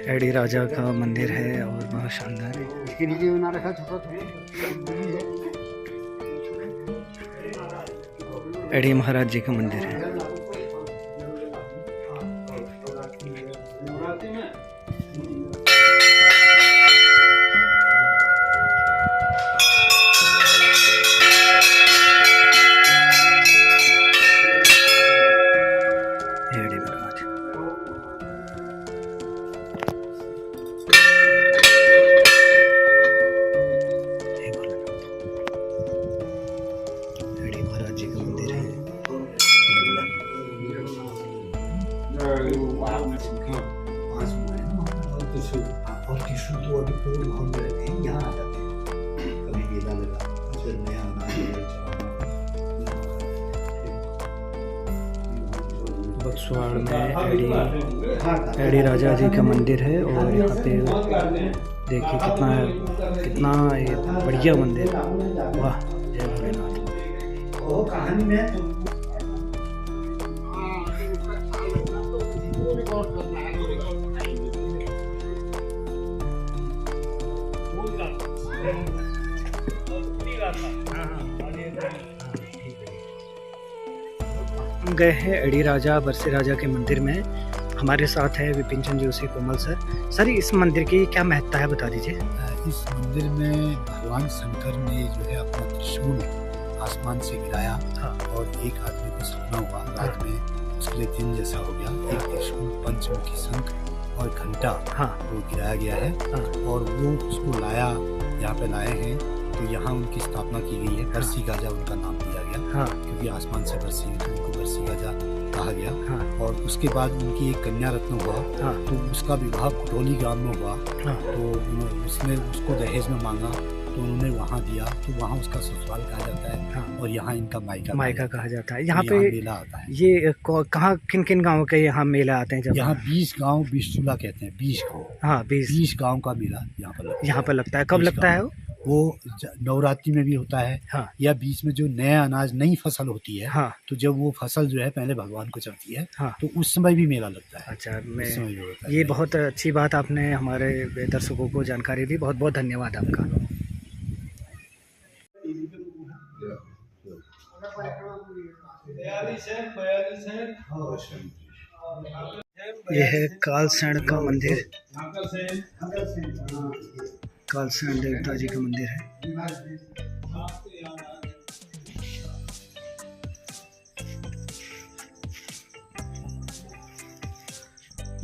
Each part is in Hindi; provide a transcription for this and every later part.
एडी राजा का मंदिर है और बहुत शानदार है। इसके नीचे बना रखा छोटा एडी महाराज जी का मंदिर है। एडी महाराज एडी महाराज जी का मंदिर है। और किशोर तो अभी पूरे घूम रहे थे, यहाँ आ जाते हैं कभी मेला लगा फिर नया बक्सवाड़ में एडी राजा जी का मंदिर है और यहाँ पे देखिए कितना ये बढ़िया मंदिर। वाह, जय भोलेनाथ। वो कहानी में हम गए हैं एडी राजा बरसी राजा के मंदिर में। हमारे साथ है विपिन चंद जोशी कोमल सर। सर, इस मंदिर की क्या महत्ता है, बता दीजिए। इस मंदिर में भगवान शंकर ने जो है अपना त्रिशूल आसमान से गिराया। हाँ। और एक आदमी को सपना हुआ रात में, उसके लिए दिन जैसा हो गया। एक त्रिशूल, पंचमुखी शंख और घंटा हाँ। वो गिराया गया है। हाँ। और वो उसको लाया, यहाँ पे लाए हैं, तो यहाँ उनकी स्थापना की गई है। बरसी गाजा उनका नाम दिया गया। हाँ। क्योंकि आसमान से बरसी हुई तो उनको बरसी गाजा कहा गया। हाँ। और उसके बाद उनकी एक कन्या रत्न हुआ। हाँ। तो उसका विवाह कुटोली गांव में हुआ। हाँ। तो उसने उसको दहेज में मांगा, तो उन्होंने वहाँ दिया, तो वहाँ उसका ससुराल कहा जाता है। हाँ। और यहाँ इनका मायका कहा जाता है। यहाँ तो पे मेला आता है। ये कहाँ किन किन गाँव के यहाँ मेला आते हैं जब? यहाँ 20 गांव 20 चूल्हा कहते हैं। 20 गांव, हाँ, 20 गांव का मेला यहाँ पर लगता लगता है। कब 20 लगता है वो नवरात्रि में भी होता है। हाँ। या बीच में जो नया अनाज, नई फसल होती है। हाँ। तो जब वो फसल जो है पहले भगवान को चढ़ती है। हाँ। तो उस समय भी मेला लगता है। अच्छा, उस समय भी होता है। ये बहुत अच्छी बात आपने हमारे दर्शकों को जानकारी दी। बहुत बहुत धन्यवाद आपका। ये है कालसैंण का मंदिर। कालसैंण देवता जी का मंदिर है।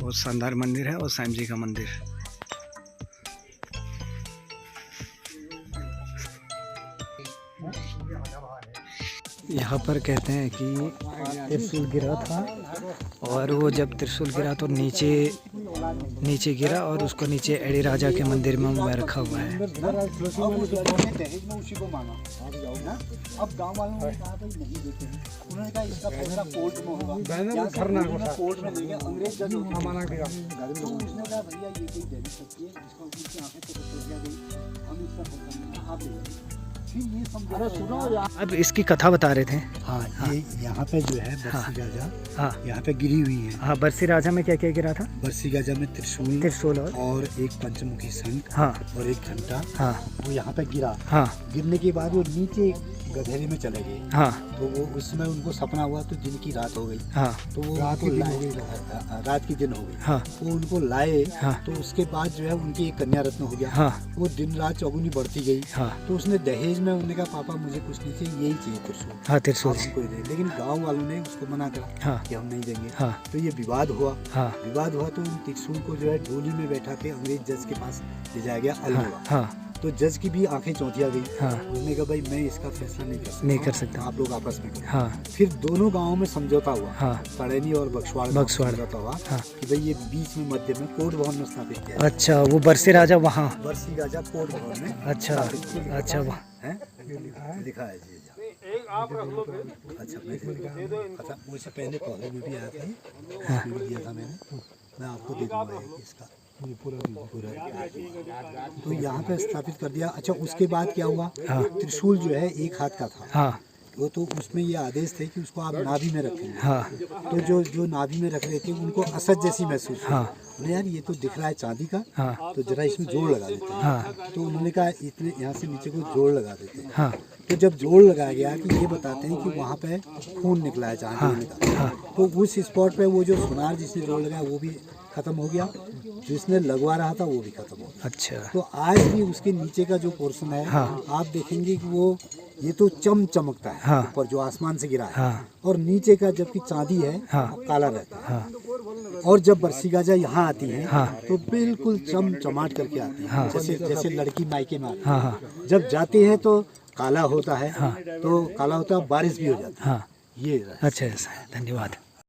बहुत शानदार मंदिर है और साईं जी का मंदिर। यहाँ पर कहते हैं कि त्रिशूल गिरा था और वो जब त्रिशूल गिरा तो नीचे गिरा और उसको नीचे एडी राजा के मंदिर में रखा हुआ है। अब गांव वालों ने कहा भाई नहीं देते हैं, उन्होंने कहा इसका फैसला कोर्ट में होगा। कोर्ट में लेंगे, अंग्रेज जज उसने कहा भैया ये कोई दे नहीं सकती है, इसको इसकी आंखें तो गई, हम इसका फैसला आप ले। फिर ये समझो अब इसकी कथा बता रहे थे। हाँ, ये यहाँ पे जो है बरसी गाजा, हाँ, यहाँ पे गिरी हुई है। हाँ, बरसी राजा में क्या क्या गिरा था? बरसी गाजा में त्रिशूल और एक पंचमुखी शंख। हाँ। और एक घंटा। हाँ। वो यहाँ पे गिरा। हाँ। गिरने के बाद वो नीचे गधेरे में चले गए। हाँ। तो वो उसमें उनको सपना हुआ, तो दिन की रात हो गई। हाँ। तो वो रात की दिन हो गई। हाँ। वो उनको लाए। हाँ। तो उसके बाद जो है उनकी एक कन्या रत्न हो गया। हाँ। वो दिन रात चौगुनी बढ़ती गई। हाँ। तो उसने दहेज में उन्होंने कहा पापा मुझे कुछ नहीं चाहिए, यही चाहिए त्रिशूल। हाँ, त्रिशूल। हमको दे। लेकिन गांव वालों ने उसको मना करा। हाँ। कि हम नहीं देंगे। हाँ। तो ये विवाद हुआ। हाँ। विवाद हुआ तो उन त्रिशूल को जो है डोली में बैठा के अंग्रेज जज के पास ले जाया गया अलमोड़ा। हाँ। तो जज की भी आंखें चौंधिया गई। हाँ। उसने कहा भाई मैं इसका फैसला नहीं कर सकता, आप लोग आपस में करो। हाँ। फिर दोनों गांवों में समझौता हुआ। हाँ। तड़ैनी और बक्सवाड़ समझौता हुआ। हाँ। कि भाई ये बीच में मध्य में कोर्ट भवन में स्थापित किया। अच्छा, वो बरसी राजा वहाँ। बरसी गाजा कोर्ट भवन में। अच्छा। अच्छा, वहाँ है लिखा है जी। अच्छा, अच्छा, मुझसे पहले पहले में भी आया था, उसमें भी दिया था मैंने। मैं आपको दे दूंगा इसका पूरा। तो यहाँ पे स्थापित कर दिया। अच्छा, उसके बाद क्या हुआ? हाँ। त्रिशूल जो है एक हाथ का था। हाँ। वो तो उसमें ये आदेश थे कि उसको आप नाभि में रखेंगे। हाँ तो जो नाभि में रख रहे थे उनको असद जैसी महसूस हुई। हाँ उन्हें यार ये तो दिख रहा है चांदी का, हाँ तो जरा इसमें जोड़ लगा देते हैं। हाँ तो उन्होंने कहा इतने यहाँ से नीचे को जोड़ लगा देते हैं। हाँ तो जब जोड़ लगाया गया कि ये बताते हैं कि वहाँ पे खून निकला है चांदी का, तो उस स्पॉट पे वो जो सुनार जिसने जोड़ लगाया वो भी खत्म हो गया, जिसने लगवा रहा था वो भी खत्म हो गया। अच्छा तो आज भी उसके नीचे का जो पोर्शन है हाँ। आप देखेंगे कि वो ये तो चमकता है हाँ। ऊपर जो आसमान से गिरा है, हाँ और नीचे का जबकि चांदी है हाँ। वो काला रहता है। हाँ और जब बरसी गाजा यहाँ आती है हाँ। तो बिल्कुल चमचमाट करके आती है। हाँ। जैसे लड़की मायके में आती है। हाँ हाँ जब जाते हैं तो काला होता है। हाँ। तो काला होता है, बारिश भी हो जाती है। हाँ ये अच्छा ऐसा है, धन्यवाद।